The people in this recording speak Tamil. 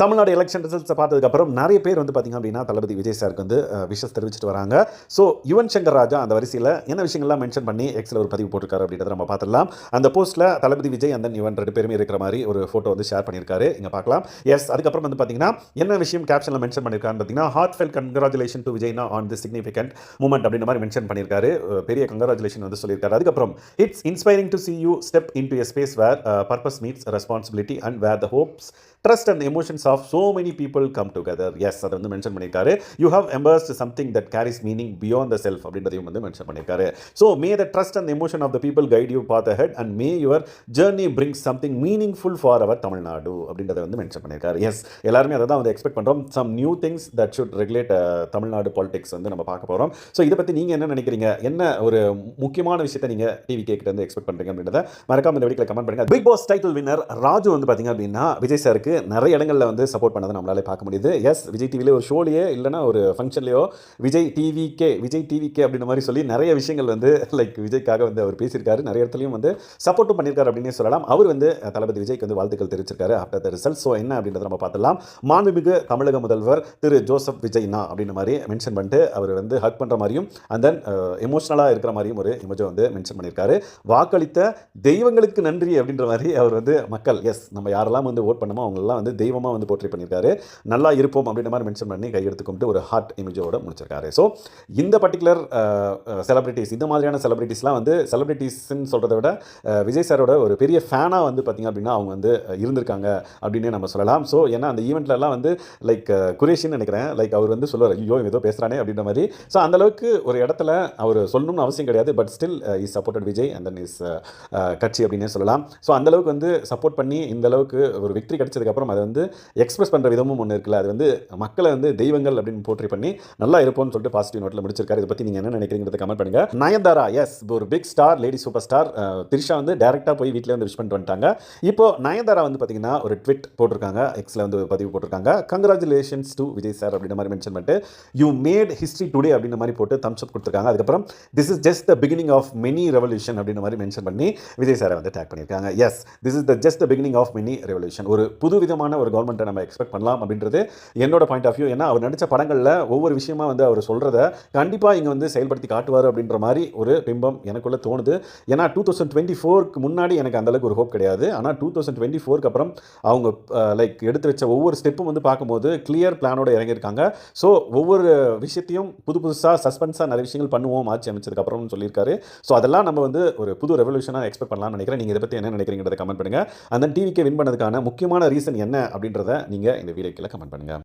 தமிழ்நாடு எலெக்ஷன் ரிசல்ட்ஸை பார்த்ததுக்கப்புறம் நிறைய பேர் வந்து பார்த்திங்க அப்படின்னா தளபதி விஜய் சாருக்கு வந்து விஷஸ் தெரிவிச்சிட்டு வராங்க. ஸோ யுவன் சங்கர் ராஜா அந்த வரிசையில் என்ன விஷயங்கள்லாம் மென்ஷன் பண்ணி எக்ஸில் ஒரு பதிவு போட்டிருக்காரு அப்படின்றத நம்ம பார்த்துடலாம். அந்த போஸ்ட்டில் தளபதி விஜய் அந்த யுவன் ரெண்டு பேருமே இருக்கிற மாதிரி ஒரு ஃபோட்டோ வந்து ஷேர் பண்ணியிருக்காரு. இங்கே பார்க்கலாம். எஸ், அதுக்கப்புறம் வந்து பார்த்தீங்கன்னா என்ன விஷயம் கேப்ஷனில் மென்ஷன் பண்ணியிருக்காருன்னு பார்த்தீங்கன்னா ஹார்ட் ஃபெல் கங்க்ராச்சுலேஷன் டு விஜய்னா ஆன் தி சிக்னிஃபிகண்ட் மூமெண்ட் அப்படின்ற மாதிரி மென்ஷன் பண்ணியிருக்காரு. பெரிய கங்க்ராச்சுலேஷன் வந்து சொல்லியிருக்காரு. அதுக்கப்புறம் it's inspiring to see you step into a space where purpose meets responsibility and where the hopes trust and emotions of so many people come together. Yes, அதை வந்து மென்ஷன் பண்ணியிருக்காரு. You have embraced something that carries meaning beyond the self அப்படின்றதையும் வந்து மென்ஷன் பண்ணியிருக்காரு. So may the trust and emotion of the people guide you path ahead and may your journey bring something meaningful for our Tamil Nadu அப்படின்றத வந்து மென்ஷன் பண்ணியிருக்காரு. எஸ், எல்லாருமே அதை தான் வந்து எக்ஸ்பெக்ட் பண்ணுறோம். Some new things that should regulate Tamil Nadu politics வந்து நம்ம பார்க்க போகிறோம். ஸோ இதை பற்றி நீங்கள் என்ன நினைக்கிறீங்க? என்ன ஒரு முக்கியமான விஷயத்தை நீங்கள் டிவி கேக்கிட்ட வந்து எக்ஸ்பெக்ட் பண்ணுறீங்க அப்படின்றத மறக்காம இந்த வீடியோவில் கமெண்ட் பண்ணுங்கள். Bigg Boss title winner Raju வந்து பார்த்தீங்க அப்படின்னா விஜய் சாருக்கு நிறைய இடங்களில் வந்து சப்போர்ட் பண்ணதை நம்மளால பார்க்க முடியுது. எஸ், விஜய் டிவிலே ஒரு ஷோலையே இல்லைனா ஒரு ஃபங்க்ஷன்லையோ விஜய் டிவிகே அப்படின்ற மாதிரி சொல்லி நிறைய விஷயங்கள் வந்து லைக் விஜய்க்காக வந்து அவர் பேசியிருக்காரு. நிறைய இடத்துலையும் வந்து சப்போர்ட்டும் பண்ணியிருக்காரு அப்படின்னே சொல்லலாம். அவர் வந்து தளபதி விஜய்க்கு வந்து வாழ்த்துக்கள் தெரிவிச்சிருக்காரு ஆஃப்டர் த ரிசல்ட். ஸோ என்ன அப்படின்றத நம்ம பார்த்துலாம். மாண்புமிகு தமிழக முதல்வர் திரு ஜோசப் விஜய்னா அப்படின்ற மாதிரி மென்ஷன் பண்ணிட்டு அவர் வந்து ஹக் பண்ணுற மாதிரியும் அண்ட் தென் எமோஷனலாக இருக்கிற மாதிரியும் ஒரு இமேஜை வந்து மென்ஷன் பண்ணியிருக்காரு. வாக்களித்த தெய்வங்களுக்கு நன்றி அப்படின்ற மாதிரி அவர் வந்து மக்கள் நம்ம யாரெல்லாம் வந்து ஓட் பண்ணமோ அவங்களெல்லாம் வந்து தெய்வமாக வந்து போர்ட்ரேட் பண்ணியிருக்காரு. நல்லா இருப்போம் அப்படின்ற மாதிரி மென்ஷன் பண்ணி கையெடுத்து கும்பிட்டு ஒரு ஹார்ட் இமேஜோட முடிச்சிருக்காரு. ஸோ இந்த பர்டிகுலர் செலிபிரிட்டிஸ், இந்த மாதிரியான செலிபிரிட்டிஸ்லாம் வந்து செலிபிரிட்டிஸ்ன்னு சொல்கிறத விட விஜய் சாரோட ஒரு பெரிய ஃபேனாக வந்து பார்த்திங்க அப்படின்னா அவங்க வந்து இருந்திருக்காங்க அப்படின்னு நம்ம சொல்லலாம். ஸோ ஏன்னா அந்த ஈவெண்ட்லலாம் வந்து லைக் குரேஷின்னு நினைக்கிறேன், லைக் அவர் வந்து சொல்லுவார், ஐயோ ஏதோ பேசுகிறானே அப்படின்ற மாதிரி. ஸோ அந்தளவுக்கு ஒரு இடத்துல அவர் சொல்லணும்னு அவசியம் கிடையாது. But still is supported Vijay and then is கட்சி அப்படின்னே சொல்லலாம். ஸோ அந்தளவுக்கு வந்து சப்போர்ட் பண்ணி இந்த அளவுக்கு ஒரு விக்ட்ரி கிடைச்சதுக்கப்புறம் அதை வந்து எக்ஸ்பிரஸ் பண்ணுற விதமும் ஒன்று இருக்குல்ல, அது வந்து மக்களை வந்து தெய்வங்கள் அப்படின்னு போற்றி பண்ணி நல்லா இருப்போம்னு சொல்லிட்டு பாசிட்டிவ் நோட்டில் முடிச்சிருக்காரு. இதை பற்றி நீங்கள் என்ன நினைக்கிறீங்கிறத கமெண்ட் பண்ணுங்க. நயன்தாரா, எஸ், ஒரு big star, lady super star Trisha வந்து டேரெக்டாக போய் வீட்டில் வந்து விஷ் பண்ணிட்டு வந்துட்டாங்க. இப்போ நயன்தாரா வந்து பார்த்தீங்கன்னா ஒரு ட்விட் போட்டிருக்காங்க, எக்ஸில் வந்து பதிவு போட்டிருக்காங்க. கங்க்ராச்சுலேஷன்ஸ் டு விஜய் சார் அப்படின்ற மாதிரி மென்ஷன் பண்ணிட்டு யூ மேட் ஹிஸ்ட்ரி டுடே அப்படின்ற மாதிரி போட்டு தம்ஸ் அப் கொடுத்துருக்காங்க. அதுக்கப்புறம் this is just the beginning of many revolution அப்படின்ற மாதிரி மென்ஷன் பண்ணி விஜய் சாரை வந்து டேக் பண்ணியிருக்காங்க. Yes, this is the just the beginning of many revolution. ஒரு புது விதமான ஒரு கவர்மெண்ட்டை நம்ம எக்ஸ்பெக்ட் பண்ணலாம் அப்படின்றது என்னோட பாயிண்ட் ஆஃப் வியூ. ஏன்னா அவர் நடித்த படங்களில் ஒவ்வொரு விஷயமா வந்து அவர் சொல்கிறத கண்டிப்பாக இங்கே வந்து செயல்படுத்தி காட்டுவார் அப்படின்ற மாதிரி ஒரு பிம்பம் எனக்குள்ளே தோணுது. ஏன்னா 2024க்கு முன்னாடி எனக்கு அந்தளவுக்கு ஒரு ஹோப் கிடையாது. ஆனால் 2024க்கு அப்புறம் அவங்க லைக் எடுத்து வச்ச ஒவ்வொரு ஸ்டெப்பும் வந்து பார்க்கும்போது கிளியர் பிளானோட இறங்கியிருக்காங்க. ஸோ ஒவ்வொரு விஷயத்தையும் புதுசாக சஸ்பென்ஸாக நிறைய விஷயங்கள் பண்ணுவோம் ஆட்சி அமைச்சதுக்கப்புறம்னு சொல்லியிருக்காரு. ஸோ அதெல்லாம் நம்ம வந்து ஒரு புது ரெவல்யூஷனாக எக்ஸ்பெக்ட் பண்ணலாம்னு நினைக்கிறேன். நீங்கள் இதை பற்றி என்ன நினைக்கிறீங்கிறத கமெண்ட் பண்ணுங்கள். அந்த டிவிக்கு வின் பண்ணதுக்கான முக்கியமான ரீசன் என்ன அப்படின்றத நீங்கள் இந்த வீடியோக்கில் கமெண்ட் பண்ணுங்கள்.